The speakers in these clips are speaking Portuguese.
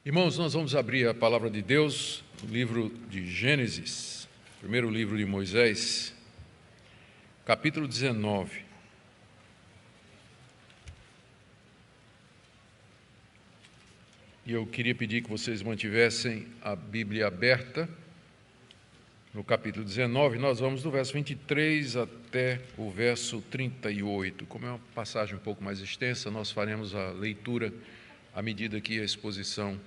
Irmãos, nós vamos abrir a palavra de Deus no livro de Gênesis, primeiro livro de Moisés, capítulo 19. E eu queria pedir que vocês mantivessem a Bíblia aberta no capítulo 19. Nós vamos do verso 23 até o verso 38. Como é uma passagem um pouco mais extensa, nós faremos a leitura à medida que a exposição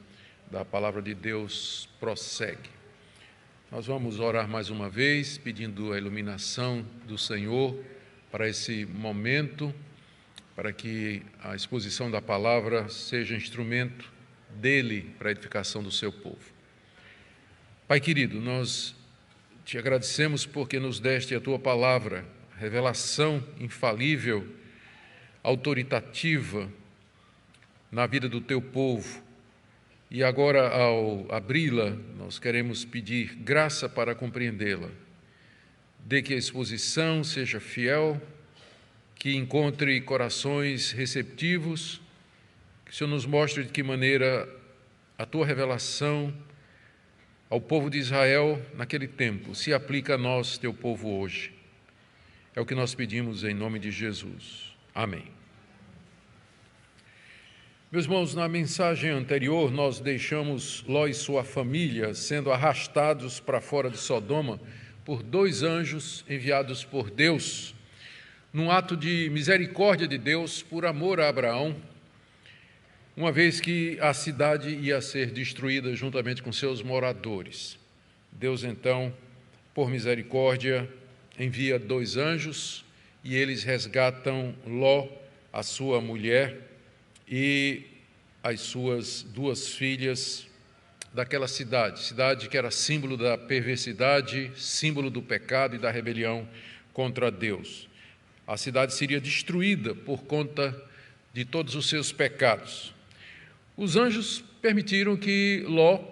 da palavra de Deus prossegue. Nós vamos orar mais uma vez, pedindo a iluminação do Senhor para esse momento, para que a exposição da palavra seja instrumento dele para a edificação do seu povo. Pai querido, nós te agradecemos porque nos deste a tua palavra, revelação infalível, autoritativa na vida do teu povo. E agora, ao abri-la, nós queremos pedir graça para compreendê-la. Dê que a exposição seja fiel, que encontre corações receptivos, que o Senhor nos mostre de que maneira a tua revelação ao povo de Israel naquele tempo se aplica a nós, teu povo, hoje. É o que nós pedimos em nome de Jesus. Amém. Meus irmãos, na mensagem anterior, nós deixamos Ló e sua família sendo arrastados para fora de Sodoma por dois anjos enviados por Deus, num ato de misericórdia de Deus por amor a Abraão, uma vez que a cidade ia ser destruída juntamente com seus moradores. Deus, então, por misericórdia, envia dois anjos e eles resgatam Ló, a sua mulher, e as suas duas filhas daquela cidade que era símbolo da perversidade, símbolo do pecado e da rebelião contra Deus. A cidade seria destruída por conta de todos os seus pecados. Os anjos permitiram que Ló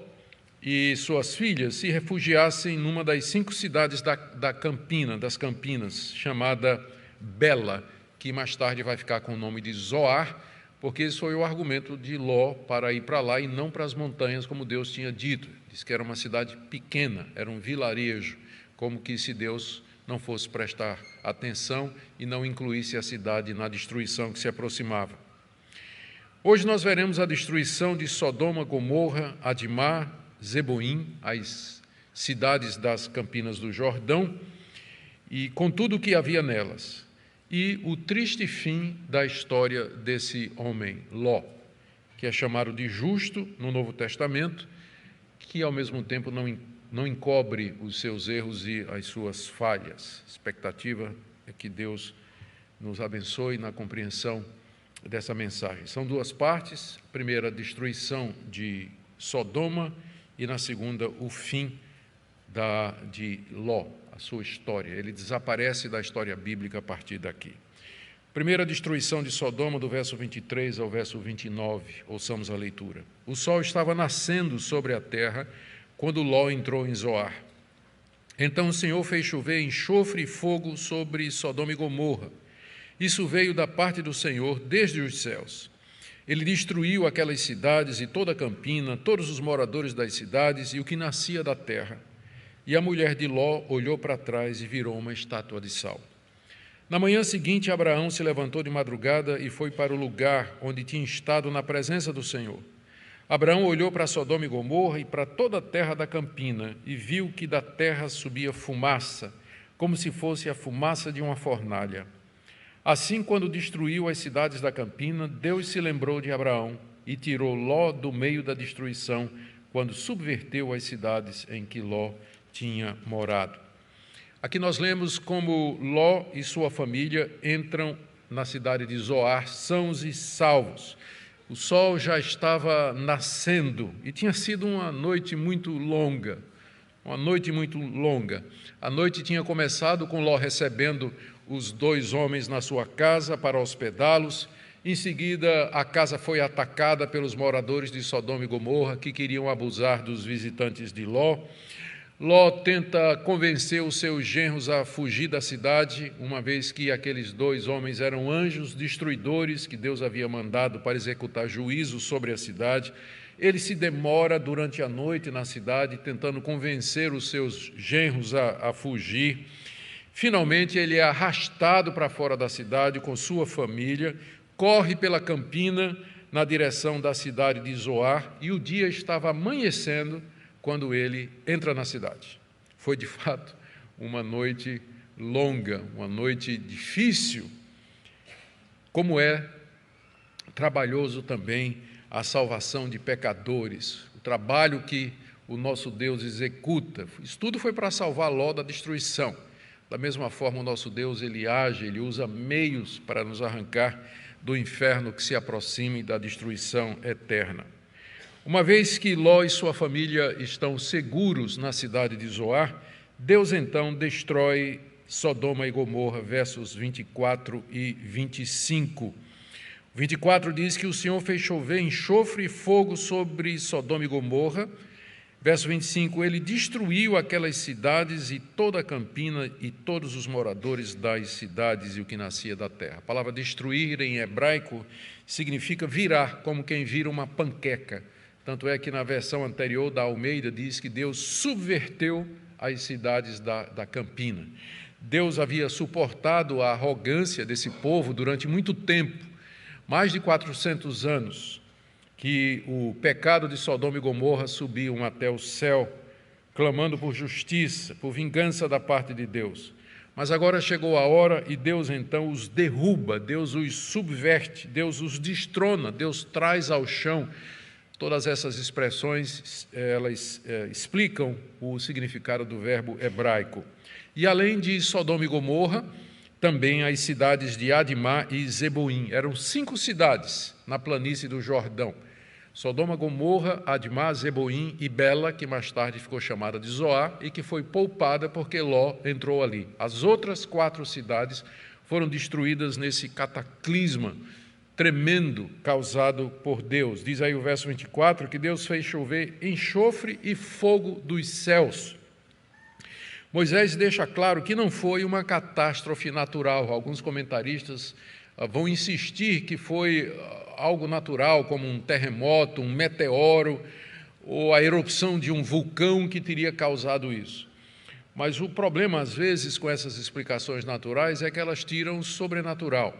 e suas filhas se refugiassem numa das 5 cidades das Campinas, chamada Bela, que mais tarde vai ficar com o nome de Zoar, porque esse foi o argumento de Ló para ir para lá e não para as montanhas, como Deus tinha dito. Diz que era uma cidade pequena, era um vilarejo, como que se Deus não fosse prestar atenção e não incluísse a cidade na destruição que se aproximava. Hoje nós veremos a destruição de Sodoma, Gomorra, Adimá, Zeboim, as cidades das Campinas do Jordão, e com tudo o que havia nelas. E o triste fim da história desse homem, Ló, que é chamado de justo no Novo Testamento, que ao mesmo tempo não encobre os seus erros e as suas falhas. A expectativa é que Deus nos abençoe na compreensão dessa mensagem. São duas partes: a primeira, a destruição de Sodoma, e na segunda, o fim de Ló, a sua história. Ele desaparece da história bíblica a partir daqui. Primeira destruição de Sodoma, do verso 23 ao verso 29, ouçamos a leitura. O sol estava nascendo sobre a terra quando Ló entrou em Zoar. Então o Senhor fez chover enxofre e fogo sobre Sodoma e Gomorra. Isso veio da parte do Senhor desde os céus. Ele destruiu aquelas cidades e toda a campina, todos os moradores das cidades e o que nascia da terra. E a mulher de Ló olhou para trás e virou uma estátua de sal. Na manhã seguinte, Abraão se levantou de madrugada e foi para o lugar onde tinha estado na presença do Senhor. Abraão olhou para Sodoma e Gomorra e para toda a terra da campina e viu que da terra subia fumaça, como se fosse a fumaça de uma fornalha. Assim, quando destruiu as cidades da campina, Deus se lembrou de Abraão e tirou Ló do meio da destruição, quando subverteu as cidades em que Ló tinha morado. Aqui nós lemos como Ló e sua família entram na cidade de Zoar sãos e salvos. O sol já estava nascendo e tinha sido uma noite muito longa. A noite tinha começado com Ló recebendo os dois homens na sua casa para hospedá-los. Em seguida, a casa foi atacada pelos moradores de Sodoma e Gomorra, que queriam abusar dos visitantes de Ló. Ló tenta convencer os seus genros a fugir da cidade, uma vez que aqueles dois homens eram anjos destruidores que Deus havia mandado para executar juízo sobre a cidade. ele se demora durante a noite na cidade, tentando convencer os seus genros a fugir. Finalmente, ele é arrastado para fora da cidade com sua família, corre pela campina na direção da cidade de Zoar, e o dia estava amanhecendo quando ele entra na cidade. Foi, de fato, uma noite longa, uma noite difícil, como é trabalhoso também a salvação de pecadores, o trabalho que o nosso Deus executa. Isso tudo foi para salvar Ló da destruição. Da mesma forma, o nosso Deus, ele age, ele usa meios para nos arrancar do inferno que se aproxime da destruição eterna. Uma vez que Ló e sua família estão seguros na cidade de Zoar, Deus então destrói Sodoma e Gomorra, versos 24 e 25. 24 diz que o Senhor fez chover enxofre e fogo sobre Sodoma e Gomorra. Verso 25, ele destruiu aquelas cidades e toda a campina e todos os moradores das cidades e o que nascia da terra. A palavra destruir em hebraico significa virar, como quem vira uma panqueca. Tanto é que na versão anterior da Almeida diz que Deus subverteu as cidades da campina. Deus havia suportado a arrogância desse povo durante muito tempo, mais de 400 anos, que o pecado de Sodoma e Gomorra subiam até o céu, clamando por justiça, por vingança da parte de Deus. Mas agora chegou a hora e Deus então os derruba, Deus os subverte, Deus os destrona, Deus traz ao chão. Todas essas expressões, elas explicam o significado do verbo hebraico. E além de Sodoma e Gomorra, também as cidades de Admá e Zeboim. Eram 5 cidades na planície do Jordão. Sodoma, Gomorra, Admá, Zeboim e Bela, que mais tarde ficou chamada de Zoar e que foi poupada porque Ló entrou ali. As outras 4 cidades foram destruídas nesse cataclisma tremendo causado por Deus. Diz aí o verso 24 que Deus fez chover enxofre e fogo dos céus. Moisés deixa claro que não foi uma catástrofe natural. Alguns comentaristas vão insistir que foi algo natural, como um terremoto, um meteoro, ou a erupção de um vulcão que teria causado isso. Mas o problema, às vezes, com essas explicações naturais é que elas tiram o sobrenatural.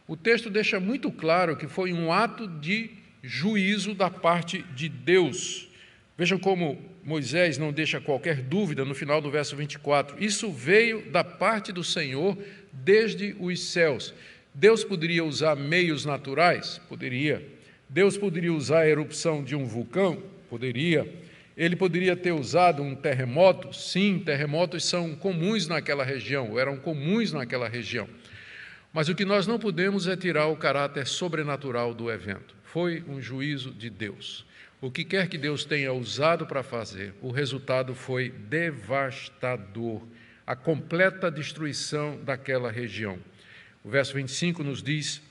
O texto deixa muito claro que foi um ato de juízo da parte de Deus. Vejam como Moisés não deixa qualquer dúvida no final do verso 24. Isso veio da parte do Senhor desde os céus. Deus poderia usar meios naturais? Poderia. Deus poderia usar a erupção de um vulcão? Poderia. Ele poderia ter usado um terremoto? Sim, terremotos são comuns naquela região, ou eram comuns naquela região. Mas o que nós não podemos é tirar o caráter sobrenatural do evento. Foi um juízo de Deus. O que quer que Deus tenha usado para fazer, o resultado foi devastador, a completa destruição daquela região. O verso 25 nos diz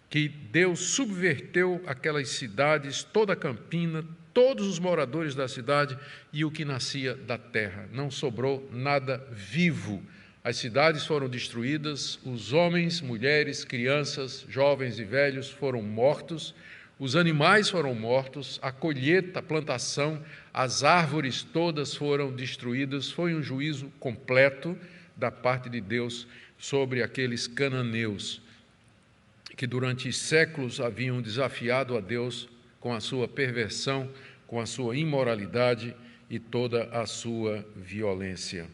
que Deus subverteu aquelas cidades, toda a campina, todos os moradores da cidade e o que nascia da terra. Não sobrou nada vivo. As cidades foram destruídas, os homens, mulheres, crianças, jovens e velhos foram mortos, os animais foram mortos, a colheita, a plantação, as árvores todas foram destruídas. Foi um juízo completo da parte de Deus sobre aqueles cananeus que durante séculos haviam desafiado a Deus com a sua perversão, com a sua imoralidade e toda a sua violência.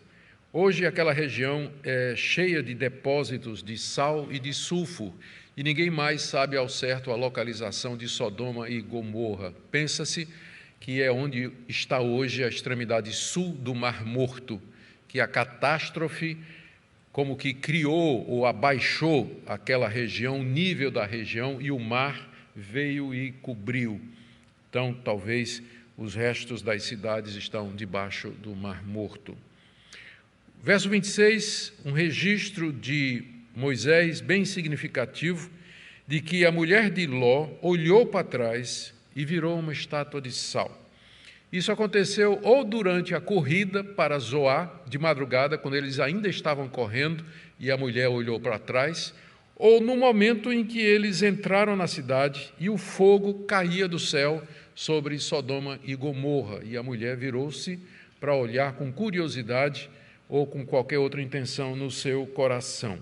Hoje aquela região é cheia de depósitos de sal e de sulfuro, e ninguém mais sabe ao certo a localização de Sodoma e Gomorra. Pensa-se que é onde está hoje a extremidade sul do Mar Morto, que a catástrofe como que criou ou abaixou aquela região, o nível da região, e o mar veio e cobriu. Então, talvez os restos das cidades estão debaixo do Mar Morto. Verso 26, um registro de Moisés bem significativo de que a mulher de Ló olhou para trás e virou uma estátua de sal. Isso aconteceu ou durante a corrida para Zoar, de madrugada, quando eles ainda estavam correndo e a mulher olhou para trás, ou no momento em que eles entraram na cidade e o fogo caía do céu sobre Sodoma e Gomorra, e a mulher virou-se para olhar com curiosidade ou com qualquer outra intenção no seu coração.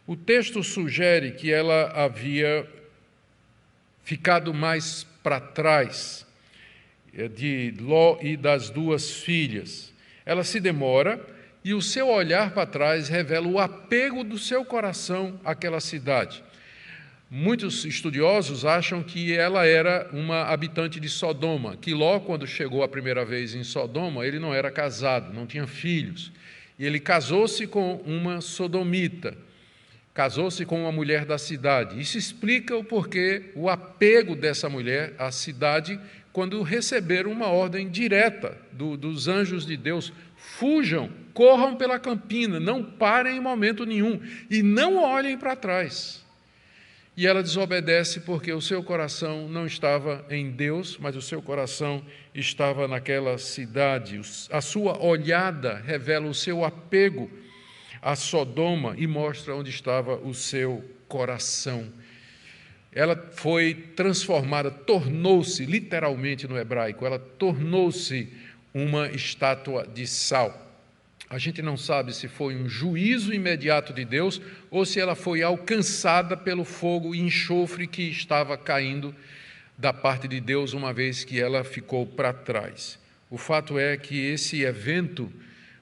O texto sugere que ela havia ficado mais para trás de Ló e das duas filhas. Ela se demora e o seu olhar para trás revela o apego do seu coração àquela cidade. Muitos estudiosos acham que ela era uma habitante de Sodoma, que Ló, quando chegou a primeira vez em Sodoma, ele não era casado, não tinha filhos. E ele casou-se com uma sodomita, casou-se com uma mulher da cidade. Isso explica o porquê, o apego dessa mulher à cidade, quando receberam uma ordem direta dos anjos de Deus: fujam, corram pela campina, não parem em momento nenhum e não olhem para trás. E ela desobedece porque o seu coração não estava em Deus, mas o seu coração estava naquela cidade. A sua olhada revela o seu apego a Sodoma e mostra onde estava o seu coração. Ela foi transformada, tornou-se, literalmente no hebraico, ela tornou-se uma estátua de sal. A gente não sabe se foi um juízo imediato de Deus ou se ela foi alcançada pelo fogo e enxofre que estava caindo da parte de Deus, uma vez que ela ficou para trás. O fato é que esse evento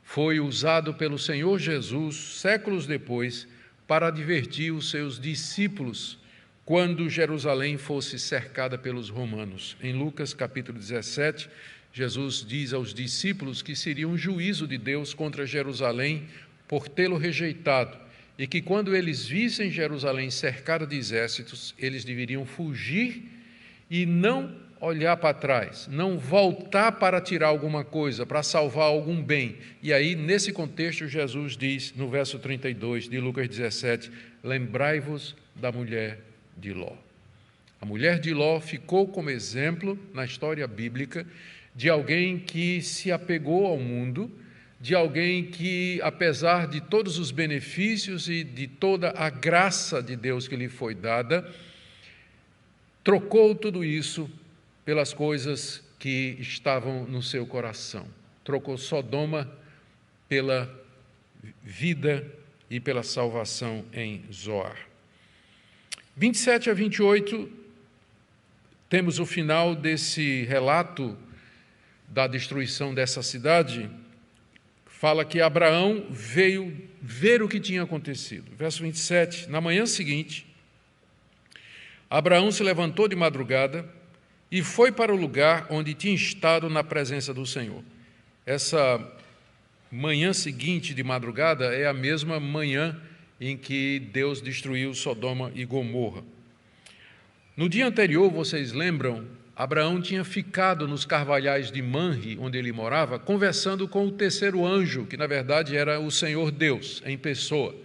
foi usado pelo Senhor Jesus, séculos depois, para advertir os seus discípulos quando Jerusalém fosse cercada pelos romanos. Em Lucas capítulo 17, Jesus diz aos discípulos que seria um juízo de Deus contra Jerusalém por tê-lo rejeitado, e que quando eles vissem Jerusalém cercada de exércitos, eles deveriam fugir e não olhar para trás, não voltar para tirar alguma coisa, para salvar algum bem. E aí, nesse contexto, Jesus diz, no verso 32 de Lucas 17, lembrai-vos da mulher de Ló. A mulher de Ló ficou como exemplo na história bíblica de alguém que se apegou ao mundo, de alguém que, apesar de todos os benefícios e de toda a graça de Deus que lhe foi dada, trocou tudo isso pelas coisas que estavam no seu coração. Trocou Sodoma pela vida e pela salvação em Zoar. 27 a 28, temos o final desse relato da destruição dessa cidade. Fala que Abraão veio ver o que tinha acontecido. Verso 27, na manhã seguinte, Abraão se levantou de madrugada e foi para o lugar onde tinha estado na presença do Senhor. Essa manhã seguinte de madrugada é a mesma manhã em que Deus destruiu Sodoma e Gomorra. No dia anterior, vocês lembram, Abraão tinha ficado nos carvalhais de Manre, onde ele morava, conversando com o terceiro anjo, que na verdade era o Senhor Deus, em pessoa,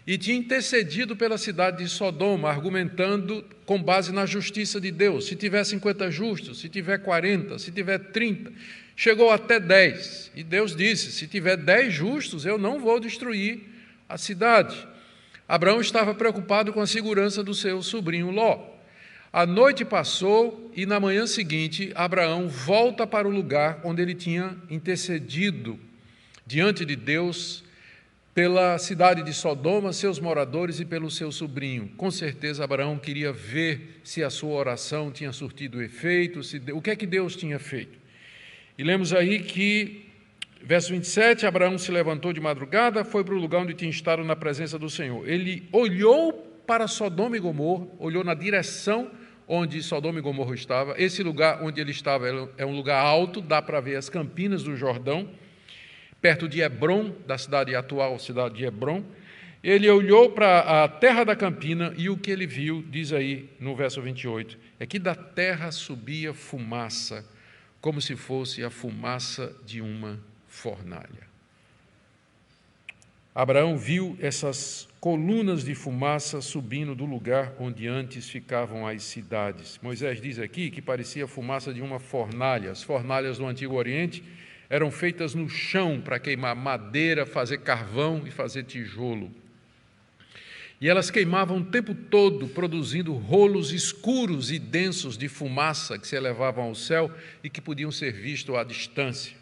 e tinha intercedido pela cidade de Sodoma, argumentando com base na justiça de Deus. Se tiver 50 justos, se tiver 40, se tiver 30, chegou até 10. E Deus disse, se tiver 10 justos, eu não vou destruir a cidade. Abraão estava preocupado com a segurança do seu sobrinho Ló. A noite passou e na manhã seguinte, Abraão volta para o lugar onde ele tinha intercedido diante de Deus pela cidade de Sodoma, seus moradores e pelo seu sobrinho. Com certeza, Abraão queria ver se a sua oração tinha surtido efeito, o que é que Deus tinha feito. E lemos aí que, verso 27, Abraão se levantou de madrugada, foi para o lugar onde tinha estado na presença do Senhor. Ele olhou para Sodoma e Gomorra, olhou na direção onde Sodoma e Gomorra estava. Esse lugar onde ele estava é um lugar alto, dá para ver as campinas do Jordão, perto de Hebrom, da cidade atual, cidade de Hebrom. Ele olhou para a terra da campina e o que ele viu, diz aí no verso 28, é que da terra subia fumaça, como se fosse a fumaça de uma fornalha. Abraão viu essas colunas de fumaça subindo do lugar onde antes ficavam as cidades. Moisés diz aqui que parecia a fumaça de uma fornalha. As fornalhas do Antigo Oriente eram feitas no chão para queimar madeira, fazer carvão e fazer tijolo. E elas queimavam o tempo todo, produzindo rolos escuros e densos de fumaça que se elevavam ao céu e que podiam ser vistos à distância.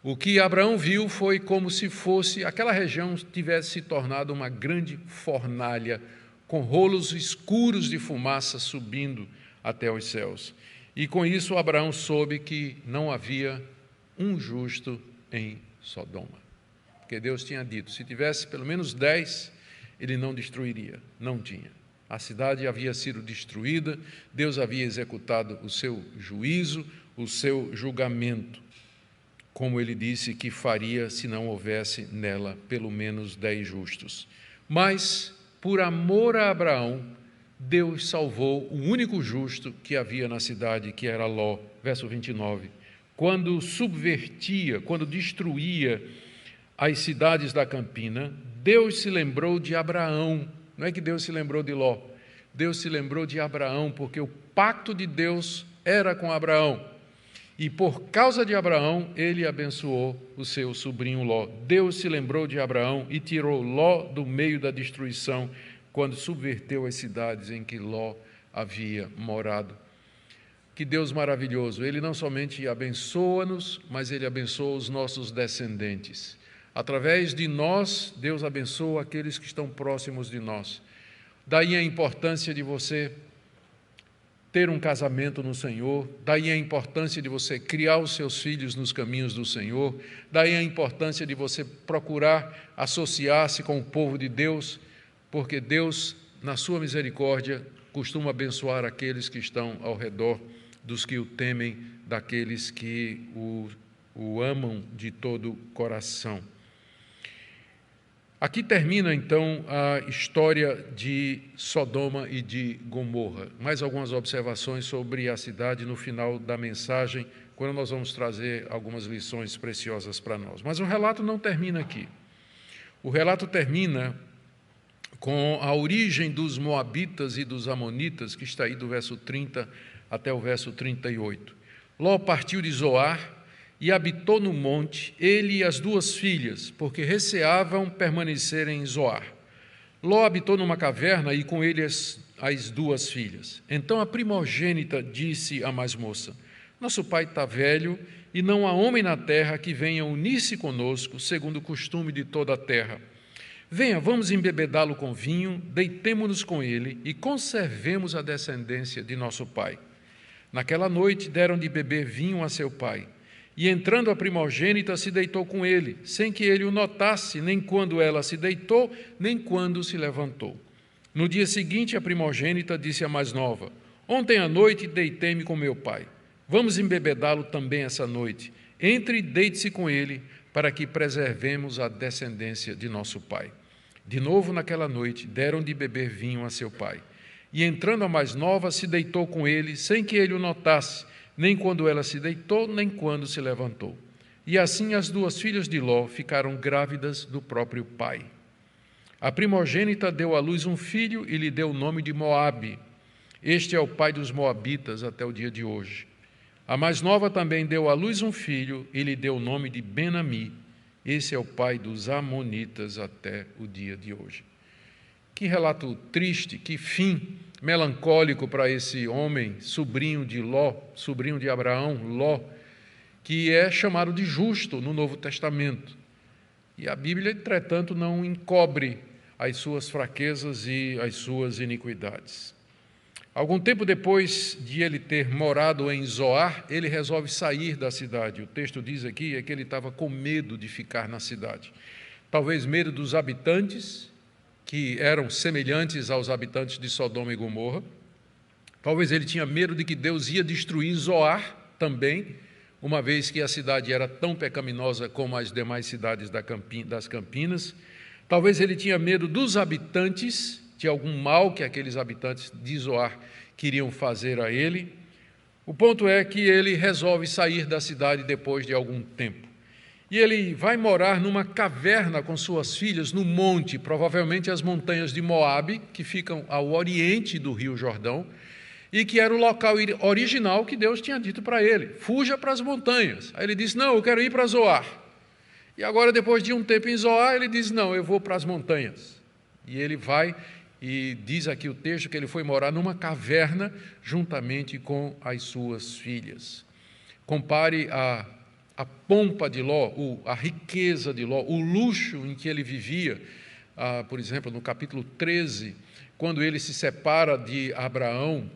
O que Abraão viu foi como se fosse aquela região tivesse se tornado uma grande fornalha, com rolos escuros de fumaça subindo até os céus. E com isso Abraão soube que não havia um justo em Sodoma. Porque Deus tinha dito, se tivesse pelo menos 10, ele não destruiria. Não tinha. A cidade havia sido destruída, Deus havia executado o seu juízo, o seu julgamento, como ele disse que faria se não houvesse nela pelo menos 10 justos. Mas, por amor a Abraão, Deus salvou o único justo que havia na cidade, que era Ló, verso 29. Quando subvertia, quando destruía as cidades da campina, Deus se lembrou de Abraão. Não é que Deus se lembrou de Ló, Deus se lembrou de Abraão, porque o pacto de Deus era com Abraão. E por causa de Abraão, ele abençoou o seu sobrinho Ló. Deus se lembrou de Abraão e tirou Ló do meio da destruição, quando subverteu as cidades em que Ló havia morado. Que Deus maravilhoso! Ele não somente abençoa-nos, mas ele abençoa os nossos descendentes. Através de nós, Deus abençoa aqueles que estão próximos de nós. Daí a importância de você ter um casamento no Senhor, daí a importância de você criar os seus filhos nos caminhos do Senhor, daí a importância de você procurar associar-se com o povo de Deus, porque Deus, na sua misericórdia, costuma abençoar aqueles que estão ao redor dos que o temem, daqueles que o amam de todo o coração. Aqui termina, então, a história de Sodoma e de Gomorra. Mais algumas observações sobre a cidade no final da mensagem, quando nós vamos trazer algumas lições preciosas para nós. Mas o relato não termina aqui. O relato termina com a origem dos moabitas e dos amonitas, que está aí do verso 30 até o verso 38. Ló partiu de Zoar e habitou no monte, ele e as 2 filhas, porque receavam permanecer em Zoar. Ló habitou numa caverna e com ele as 2 filhas. Então a primogênita disse à mais moça, nosso pai está velho e não há homem na terra que venha unir-se conosco, segundo o costume de toda a terra. Venha, vamos embebedá-lo com vinho, deitemo-nos com ele e conservemos a descendência de nosso pai. Naquela noite deram de beber vinho a seu pai. E entrando a primogênita se deitou com ele, sem que ele o notasse, nem quando ela se deitou, nem quando se levantou. No dia seguinte, a primogênita disse à mais nova, ontem à noite deitei-me com meu pai. Vamos embebedá-lo também essa noite. Entre e deite-se com ele, para que preservemos a descendência de nosso pai. De novo, naquela noite, deram de beber vinho a seu pai. E entrando a mais nova, se deitou com ele, sem que ele o notasse, nem quando ela se deitou, nem quando se levantou. E assim as 2 filhas de Ló ficaram grávidas do próprio pai. A primogênita deu à luz um filho e lhe deu o nome de Moabe. Este é o pai dos moabitas até o dia de hoje. A mais nova também deu à luz um filho e lhe deu o nome de Ben-Ami. Esse é o pai dos amonitas até o dia de hoje. Que relato triste, que fim melancólico para esse homem, sobrinho de Ló, sobrinho de Abraão, Ló, que é chamado de justo no Novo Testamento. E a Bíblia, entretanto, não encobre as suas fraquezas e as suas iniquidades. Algum tempo depois de ele ter morado em Zoar, ele resolve sair da cidade. O texto diz aqui que ele estava com medo de ficar na cidade. Talvez medo dos habitantes, que eram semelhantes aos habitantes de Sodoma e Gomorra. Talvez ele tinha medo de que Deus ia destruir Zoar também, uma vez que a cidade era tão pecaminosa como as demais cidades das Campinas. Talvez ele tinha medo dos habitantes, de algum mal que aqueles habitantes de Zoar queriam fazer a ele. O ponto é que ele resolve sair da cidade depois de algum tempo. E ele vai morar numa caverna com suas filhas no monte, provavelmente as montanhas de Moabe, que ficam ao oriente do Rio Jordão, e que era o local original que Deus tinha dito para ele, fuja para as montanhas. Aí ele disse, não, eu quero ir para Zoar. E agora, depois de um tempo em Zoar, ele diz, não, eu vou para as montanhas. E ele vai e diz aqui o texto que ele foi morar numa caverna juntamente com as suas filhas. Compare a pompa de Ló, a riqueza de Ló, o luxo em que ele vivia, por exemplo, no capítulo 13, quando ele se separa de Abraão.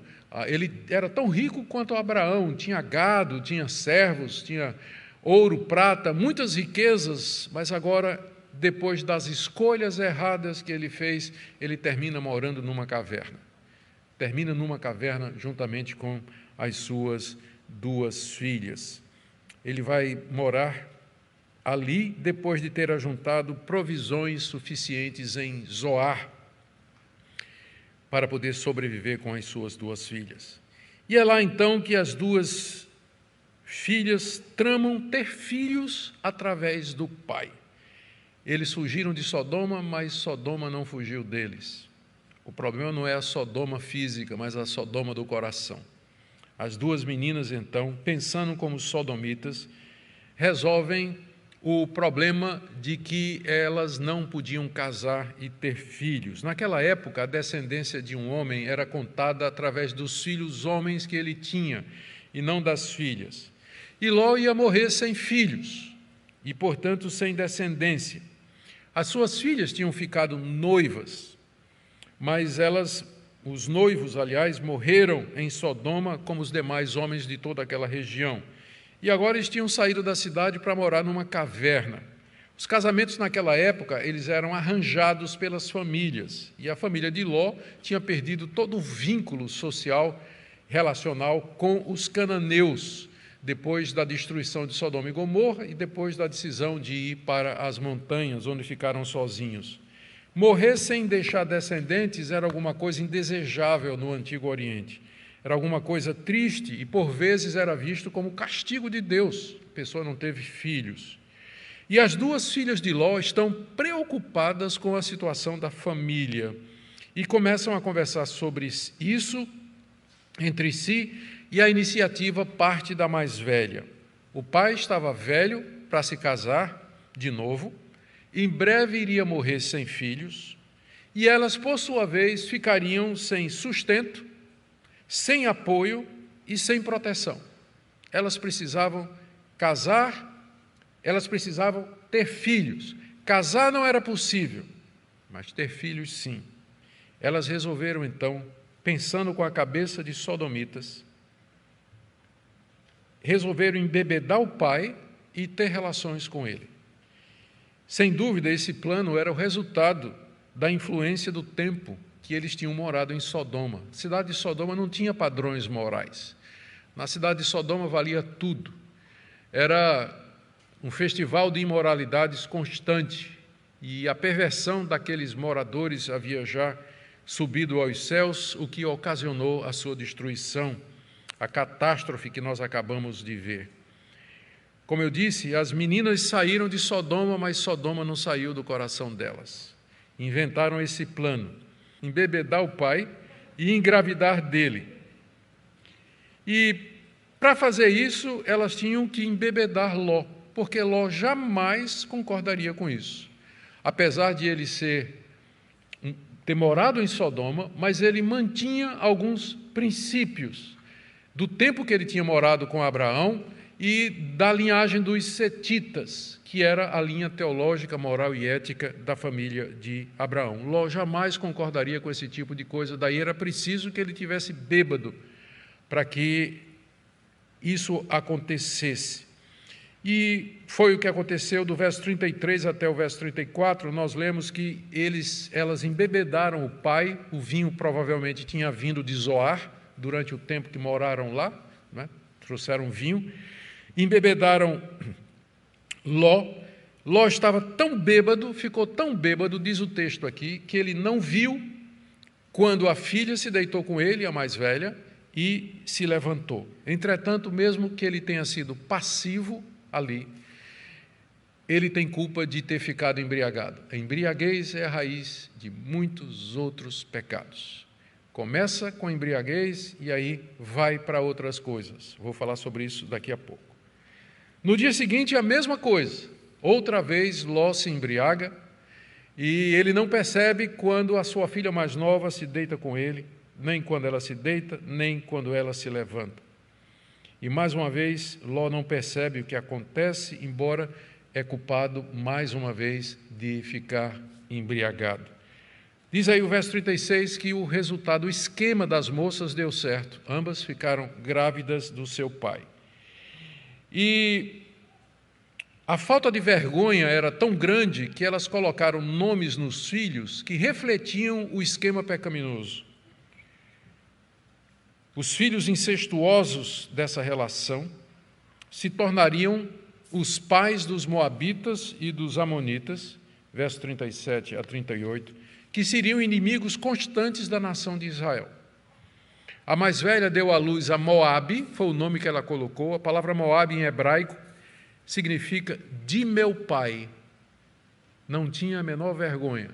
Ele era tão rico quanto Abraão, tinha gado, tinha servos, tinha ouro, prata, muitas riquezas, mas agora, depois das escolhas erradas que ele fez, ele termina morando numa caverna. Termina numa caverna juntamente com as suas 2 filhas. Ele vai morar ali depois de ter ajuntado provisões suficientes em Zoar para poder sobreviver com as suas 2 filhas. E é lá então que as 2 filhas tramam ter filhos através do pai. Eles fugiram de Sodoma, mas Sodoma não fugiu deles. O problema não é a Sodoma física, mas a Sodoma do coração. As 2 meninas, então, pensando como sodomitas, resolvem o problema de que elas não podiam casar e ter filhos. Naquela época, a descendência de um homem era contada através dos filhos homens que ele tinha, e não das filhas. E Ló ia morrer sem filhos, e, portanto, sem descendência. As suas filhas tinham ficado noivas, mas os noivos, aliás, morreram em Sodoma, como os demais homens de toda aquela região. E agora eles tinham saído da cidade para morar numa caverna. Os casamentos naquela época, eles eram arranjados pelas famílias, e a família de Ló tinha perdido todo o vínculo social, relacional com os cananeus, depois da destruição de Sodoma e Gomorra e depois da decisão de ir para as montanhas, onde ficaram sozinhos. Morrer sem deixar descendentes era alguma coisa indesejável no Antigo Oriente. Era alguma coisa triste e, por vezes, era visto como castigo de Deus. A pessoa não teve filhos. E as 2 filhas de Ló estão preocupadas com a situação da família e começam a conversar sobre isso entre si, e a iniciativa parte da mais velha. O pai estava velho para se casar de novo, em breve iria morrer sem filhos, e elas, por sua vez, ficariam sem sustento, sem apoio e sem proteção. Elas precisavam casar, elas precisavam ter filhos. Casar não era possível, mas ter filhos sim. Elas resolveram então, pensando com a cabeça de sodomitas, resolveram embebedar o pai e ter relações com ele. Sem dúvida, esse plano era o resultado da influência do tempo que eles tinham morado em Sodoma. A cidade de Sodoma não tinha padrões morais. Na cidade de Sodoma valia tudo. Era um festival de imoralidades constante, e a perversão daqueles moradores havia já subido aos céus, o que ocasionou a sua destruição, a catástrofe que nós acabamos de ver. Como eu disse, as meninas saíram de Sodoma, mas Sodoma não saiu do coração delas. Inventaram esse plano, embebedar o pai e engravidar dele. E, para fazer isso, elas tinham que embebedar Ló, porque Ló jamais concordaria com isso. Apesar de ele ter morado em Sodoma, mas ele mantinha alguns princípios do tempo que ele tinha morado com Abraão e da linhagem dos setitas, que era a linha teológica, moral e ética da família de Abraão. Ló jamais concordaria com esse tipo de coisa, daí era preciso que ele tivesse bêbado para que isso acontecesse. E foi o que aconteceu do verso 33 até o verso 34, nós lemos que elas embebedaram o pai, o vinho provavelmente tinha vindo de Zoar, durante o tempo que moraram lá, né? Trouxeram vinho, embebedaram Ló. Ló estava tão bêbado, ficou tão bêbado, diz o texto aqui, que ele não viu quando a filha se deitou com ele, a mais velha, e se levantou. Entretanto, mesmo que ele tenha sido passivo ali, ele tem culpa de ter ficado embriagado. A embriaguez é a raiz de muitos outros pecados. Começa com embriaguez e aí vai para outras coisas. Vou falar sobre isso daqui a pouco. No dia seguinte, a mesma coisa. Outra vez, Ló se embriaga E ele não percebe quando a sua filha mais nova se deita com ele, nem quando ela se deita, nem quando ela se levanta. E mais uma vez, Ló não percebe o que acontece, embora é culpado mais uma vez de ficar embriagado. Diz aí o verso 36 que o resultado, o esquema das moças deu certo. Ambas ficaram grávidas do seu pai. E a falta de vergonha era tão grande que elas colocaram nomes nos filhos que refletiam o esquema pecaminoso. Os filhos incestuosos dessa relação se tornariam os pais dos moabitas e dos amonitas, verso 37 a 38, que seriam inimigos constantes da nação de Israel. A mais velha deu à luz a Moabe, foi o nome que ela colocou. A palavra Moabe em hebraico significa de meu pai. Não tinha a menor vergonha.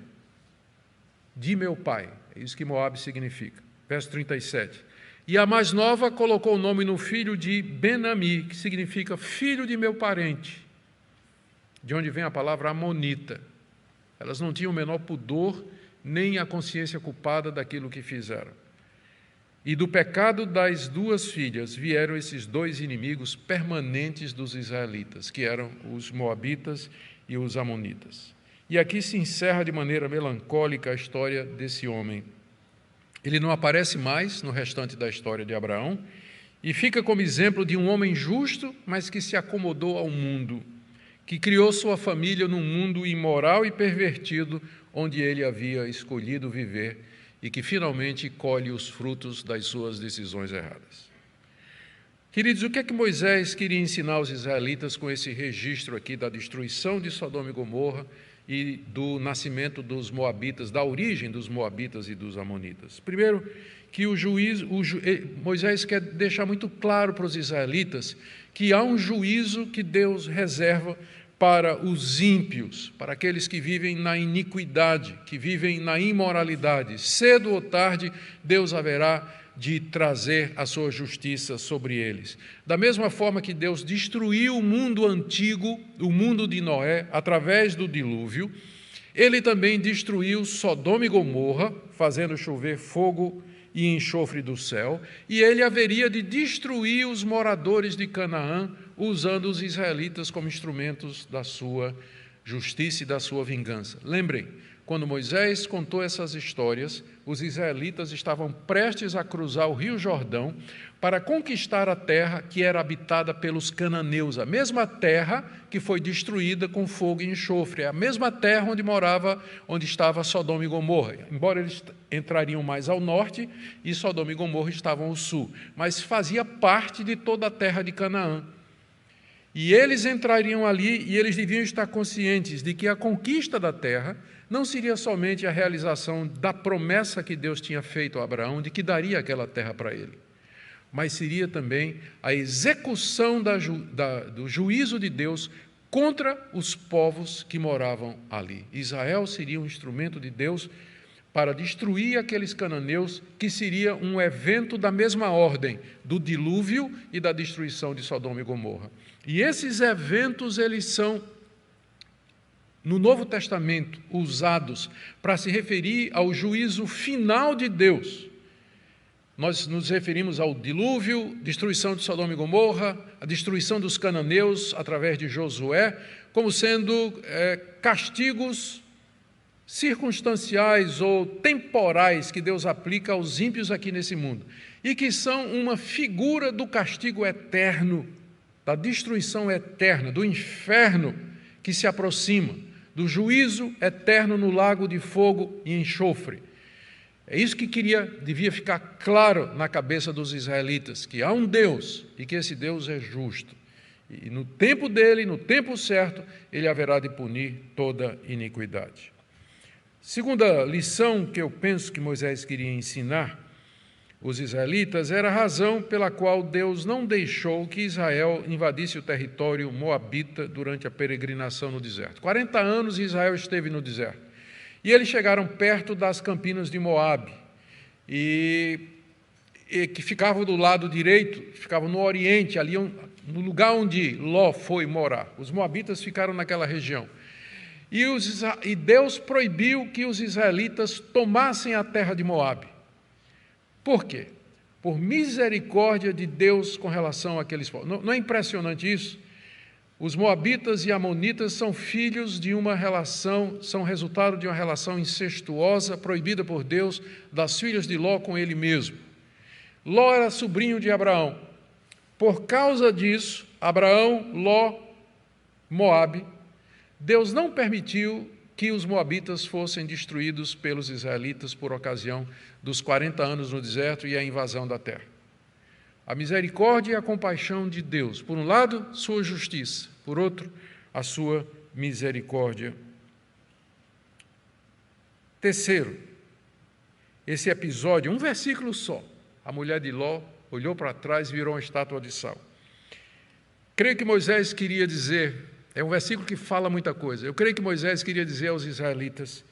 De meu pai. É isso que Moabe significa. Verso 37. E a mais nova colocou o nome no filho de Ben-Ami, que significa filho de meu parente. De onde vem a palavra amonita. Elas não tinham o menor pudor, nem a consciência culpada daquilo que fizeram. E do pecado das duas filhas vieram esses dois inimigos permanentes dos israelitas, que eram os moabitas e os amonitas. E aqui se encerra de maneira melancólica a história desse homem. Ele não aparece mais no restante da história de Abraão e fica como exemplo de um homem justo, mas que se acomodou ao mundo, que criou sua família num mundo imoral e pervertido, onde ele havia escolhido viver e que finalmente colhe os frutos das suas decisões erradas. Queridos, o que é que Moisés queria ensinar aos israelitas com esse registro aqui da destruição de Sodoma e Gomorra e do nascimento dos moabitas, da origem dos moabitas e dos amonitas? Primeiro, que Moisés quer deixar muito claro para os israelitas que há um juízo que Deus reserva para os ímpios, para aqueles que vivem na iniquidade, que vivem na imoralidade. Cedo ou tarde, Deus haverá de trazer a sua justiça sobre eles. Da mesma forma que Deus destruiu o mundo antigo, o mundo de Noé, através do dilúvio, ele também destruiu Sodoma e Gomorra, fazendo chover fogo e enxofre do céu, e ele haveria de destruir os moradores de Canaã, usando os israelitas como instrumentos da sua justiça e da sua vingança. Lembrem, quando Moisés contou essas histórias, os israelitas estavam prestes a cruzar o rio Jordão para conquistar a terra que era habitada pelos cananeus, a mesma terra que foi destruída com fogo e enxofre, a mesma terra onde estava Sodoma e Gomorra, embora eles entrariam mais ao norte e Sodoma e Gomorra estavam ao sul, mas fazia parte de toda a terra de Canaã. E eles entrariam ali e eles deviam estar conscientes de que a conquista da terra não seria somente a realização da promessa que Deus tinha feito a Abraão, de que daria aquela terra para ele, mas seria também a execução do juízo de Deus contra os povos que moravam ali. Israel seria um instrumento de Deus para destruir aqueles cananeus, que seria um evento da mesma ordem do dilúvio e da destruição de Sodoma e Gomorra. E esses eventos, eles são, no Novo Testamento, usados para se referir ao juízo final de Deus. Nós nos referimos ao dilúvio, destruição de Sodoma e Gomorra, a destruição dos cananeus através de Josué, como sendo castigos circunstanciais ou temporais que Deus aplica aos ímpios aqui nesse mundo, e que são uma figura do castigo eterno, da destruição eterna, do inferno que se aproxima, do juízo eterno no lago de fogo e enxofre. É isso que devia ficar claro na cabeça dos israelitas, que há um Deus e que esse Deus é justo. E no tempo dele, no tempo certo, ele haverá de punir toda iniquidade. Segunda lição que eu penso que Moisés queria ensinar os israelitas era a razão pela qual Deus não deixou que Israel invadisse o território moabita durante a peregrinação no deserto. 40 anos Israel esteve no deserto. E eles chegaram perto das campinas de Moabe, e que ficavam do lado direito, ficavam no oriente, ali no lugar onde Ló foi morar. Os moabitas ficaram naquela região. e Deus proibiu que os israelitas tomassem a terra de Moabe. Por quê? Por misericórdia de Deus com relação àqueles povos. Não é impressionante isso? Os moabitas e amonitas são filhos de uma relação, são resultado de uma relação incestuosa, proibida por Deus, das filhas de Ló com ele mesmo. Ló era sobrinho de Abraão. Por causa disso, Abraão, Ló, Moabe, Deus não permitiu que os moabitas fossem destruídos pelos israelitas por ocasião dos 40 anos no deserto e a invasão da terra. A misericórdia e a compaixão de Deus. Por um lado, sua justiça. Por outro, a sua misericórdia. Terceiro, esse episódio, um versículo só. A mulher de Ló olhou para trás e virou uma estátua de sal. Creio que Moisés queria dizer, é um versículo que fala muita coisa. Eu creio que Moisés queria dizer aos israelitas,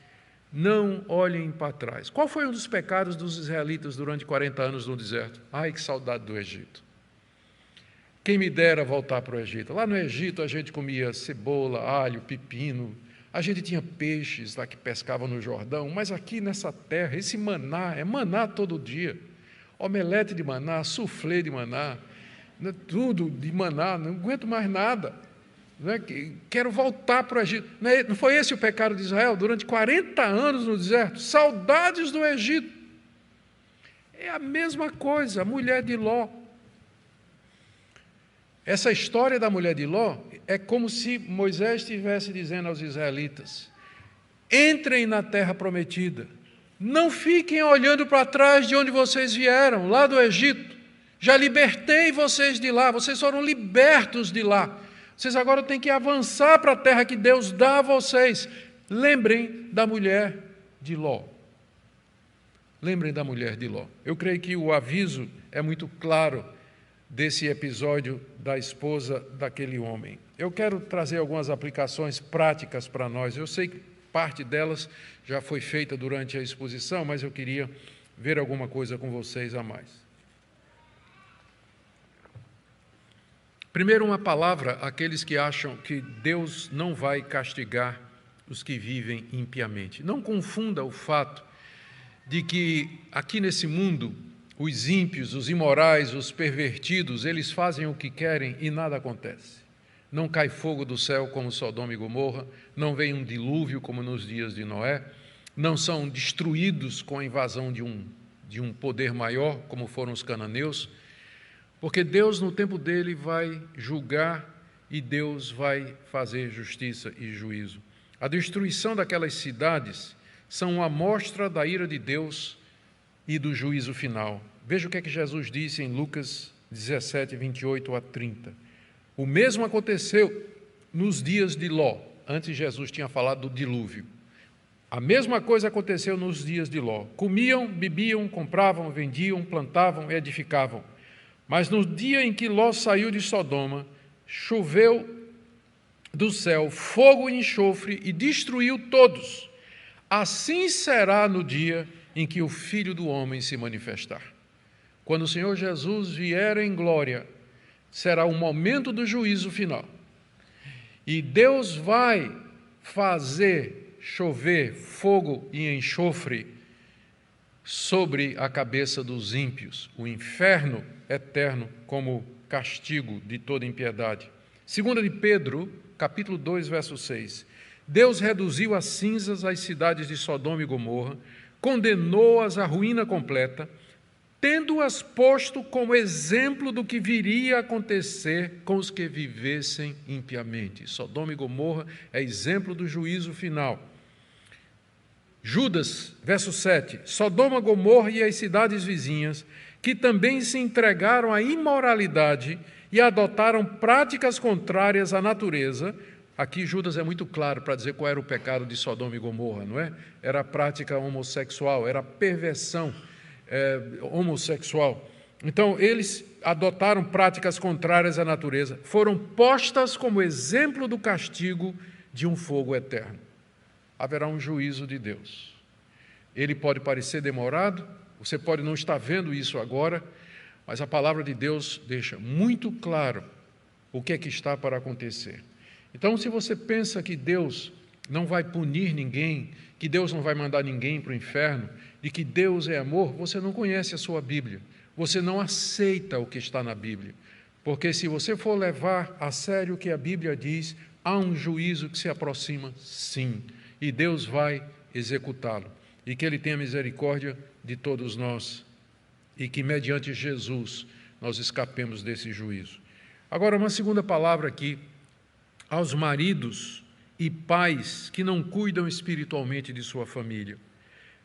não olhem para trás. Qual foi um dos pecados dos israelitas durante 40 anos no deserto? Ai, que saudade do Egito. Quem me dera voltar para o Egito. Lá no Egito a gente comia cebola, alho, pepino. A gente tinha peixes lá que pescavam no Jordão. Mas aqui nessa terra, esse maná, é maná todo dia. Omelete de maná, soufflé de maná, tudo de maná, não aguento mais nada. Quero voltar para o Egito. Não foi esse o pecado de Israel? Durante 40 anos no deserto, saudades do Egito. É a mesma coisa, a mulher de Ló. Essa história da mulher de Ló é como se Moisés estivesse dizendo aos israelitas, entrem na terra prometida, não fiquem olhando para trás de onde vocês vieram, lá do Egito. Já libertei vocês de lá, vocês foram libertos de lá. Vocês agora têm que avançar para a terra que Deus dá a vocês. Lembrem da mulher de Ló. Lembrem da mulher de Ló. Eu creio que o aviso é muito claro desse episódio da esposa daquele homem. Eu quero trazer algumas aplicações práticas para nós. Eu sei que parte delas já foi feita durante a exposição, mas eu queria ver alguma coisa com vocês a mais. Primeiro, uma palavra àqueles que acham que Deus não vai castigar os que vivem impiamente. Não confunda o fato de que aqui nesse mundo, os ímpios, os imorais, os pervertidos, eles fazem o que querem e nada acontece. Não cai fogo do céu como Sodoma e Gomorra, não vem um dilúvio como nos dias de Noé, não são destruídos com a invasão de um poder maior, como foram os cananeus, porque Deus, no tempo dele, vai julgar e Deus vai fazer justiça e juízo. A destruição daquelas cidades são uma amostra da ira de Deus e do juízo final. Veja o que é que Jesus disse em Lucas 17, 28 a 30. O mesmo aconteceu nos dias de Ló. Antes Jesus tinha falado do dilúvio. A mesma coisa aconteceu nos dias de Ló. Comiam, bebiam, compravam, vendiam, plantavam, edificavam. Mas no dia em que Ló saiu de Sodoma, choveu do céu fogo e enxofre e destruiu todos. Assim será no dia em que o Filho do Homem se manifestar. Quando o Senhor Jesus vier em glória, será o momento do juízo final. E Deus vai fazer chover fogo e enxofre sobre a cabeça dos ímpios, o inferno eterno como castigo de toda impiedade. 2 de Pedro, capítulo 2, verso 6. Deus reduziu a cinzas as cidades de Sodoma e Gomorra, condenou-as à ruína completa, tendo-as posto como exemplo do que viria a acontecer com os que vivessem impiamente. Sodoma e Gomorra é exemplo do juízo final. Judas, verso 7, Sodoma, Gomorra e as cidades vizinhas, que também se entregaram à imoralidade e adotaram práticas contrárias à natureza. Aqui Judas é muito claro para dizer qual era o pecado de Sodoma e Gomorra, não é? Era a prática homossexual, era a perversão homossexual. Então, eles adotaram práticas contrárias à natureza, foram postas como exemplo do castigo de um fogo eterno. Haverá um juízo de Deus. Ele pode parecer demorado, você pode não estar vendo isso agora, mas a palavra de Deus deixa muito claro o que é que está para acontecer. Então, se você pensa que Deus não vai punir ninguém, que Deus não vai mandar ninguém para o inferno, de que Deus é amor, você não conhece a sua Bíblia. Você não aceita o que está na Bíblia. Porque se você for levar a sério o que a Bíblia diz, há um juízo que se aproxima, sim, e Deus vai executá-lo. E que Ele tenha misericórdia de todos nós, e que mediante Jesus nós escapemos desse juízo. Agora, uma segunda palavra aqui, aos maridos e pais que não cuidam espiritualmente de sua família.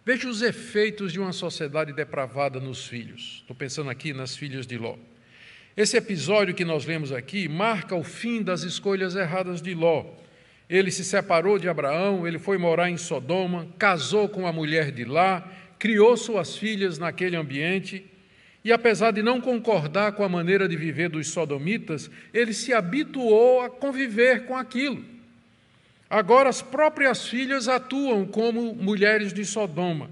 Veja os efeitos de uma sociedade depravada nos filhos. Estou pensando aqui nas filhas de Ló. Esse episódio que nós lemos aqui marca o fim das escolhas erradas de Ló. Ele se separou de Abraão, ele foi morar em Sodoma, casou com a mulher de lá, criou suas filhas naquele ambiente e, apesar de não concordar com a maneira de viver dos sodomitas, ele se habituou a conviver com aquilo. Agora as próprias filhas atuam como mulheres de Sodoma.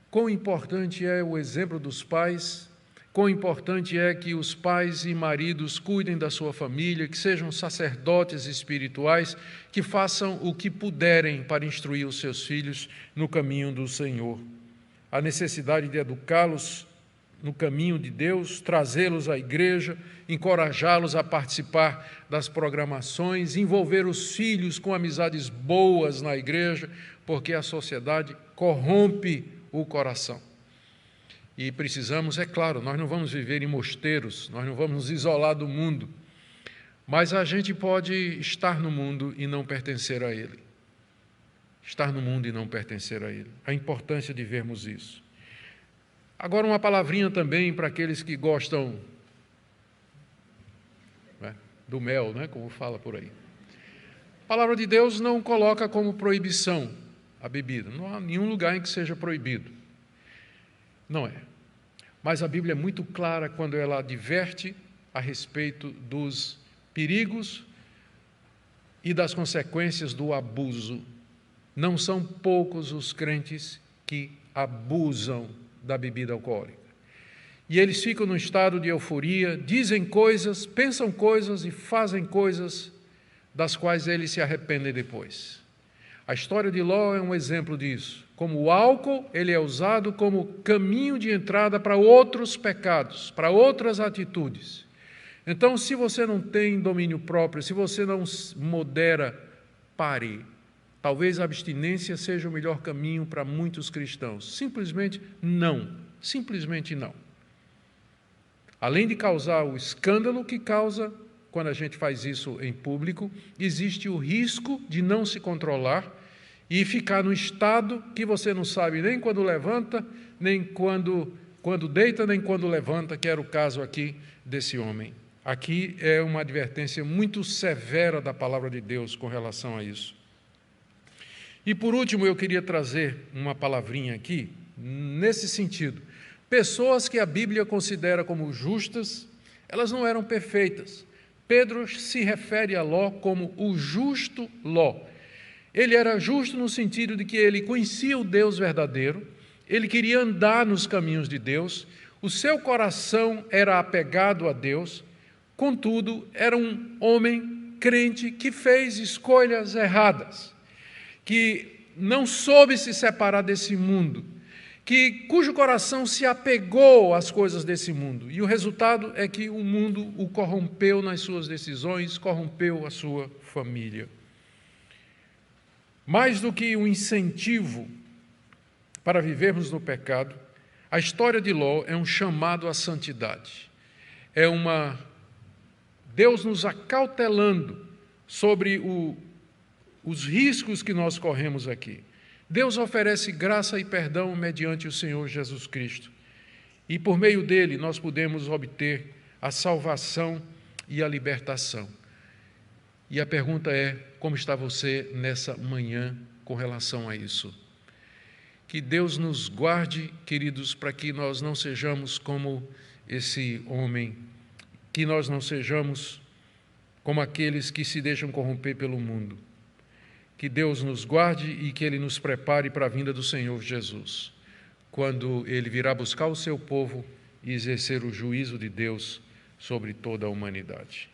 Quão importante é o exemplo dos pais, quão importante é que os pais e maridos cuidem da sua família, que sejam sacerdotes espirituais, que façam o que puderem para instruir os seus filhos no caminho do Senhor. A necessidade de educá-los no caminho de Deus, trazê-los à igreja, encorajá-los a participar das programações, envolver os filhos com amizades boas na igreja, porque a sociedade corrompe o coração. E precisamos, é claro, nós não vamos viver em mosteiros, nós não vamos nos isolar do mundo, mas a gente pode estar no mundo e não pertencer a ele. Estar no mundo e não pertencer a ele. A importância de vermos isso. Agora, uma palavrinha também para aqueles que gostam do mel, como fala por aí. A palavra de Deus não coloca como proibição a bebida. Não há nenhum lugar em que seja proibido. Não é. Mas a Bíblia é muito clara quando ela adverte a respeito dos perigos e das consequências do abuso. Não são poucos os crentes que abusam da bebida alcoólica. E eles ficam num estado de euforia, dizem coisas, pensam coisas e fazem coisas das quais eles se arrependem depois. A história de Ló é um exemplo disso. Como o álcool, ele é usado como caminho de entrada para outros pecados, para outras atitudes. Então, se você não tem domínio próprio, se você não modera, pare. Talvez a abstinência seja o melhor caminho para muitos cristãos. Simplesmente não. Simplesmente não. Além de causar o escândalo que causa quando a gente faz isso em público, existe o risco de não se controlar e ficar no estado que você não sabe nem quando levanta, nem quando deita, nem quando levanta, que era o caso aqui desse homem. Aqui é uma advertência muito severa da palavra de Deus com relação a isso. E, por último, eu queria trazer uma palavrinha aqui, nesse sentido. Pessoas que a Bíblia considera como justas, elas não eram perfeitas. Pedro se refere a Ló como o justo Ló. Ele era justo no sentido de que ele conhecia o Deus verdadeiro, ele queria andar nos caminhos de Deus, o seu coração era apegado a Deus, contudo, era um homem crente que fez escolhas erradas, que não soube se separar desse mundo, cujo coração se apegou às coisas desse mundo. E o resultado é que o mundo o corrompeu nas suas decisões, corrompeu a sua família. Mais do que um incentivo para vivermos no pecado, a história de Ló é um chamado à santidade. Deus nos acautelando sobre os riscos que nós corremos aqui. Deus oferece graça e perdão mediante o Senhor Jesus Cristo. E por meio dele nós podemos obter a salvação e a libertação. E a pergunta é, como está você nessa manhã com relação a isso? Que Deus nos guarde, queridos, para que nós não sejamos como esse homem, que nós não sejamos como aqueles que se deixam corromper pelo mundo. Que Deus nos guarde e que Ele nos prepare para a vinda do Senhor Jesus, quando Ele virá buscar o seu povo e exercer o juízo de Deus sobre toda a humanidade.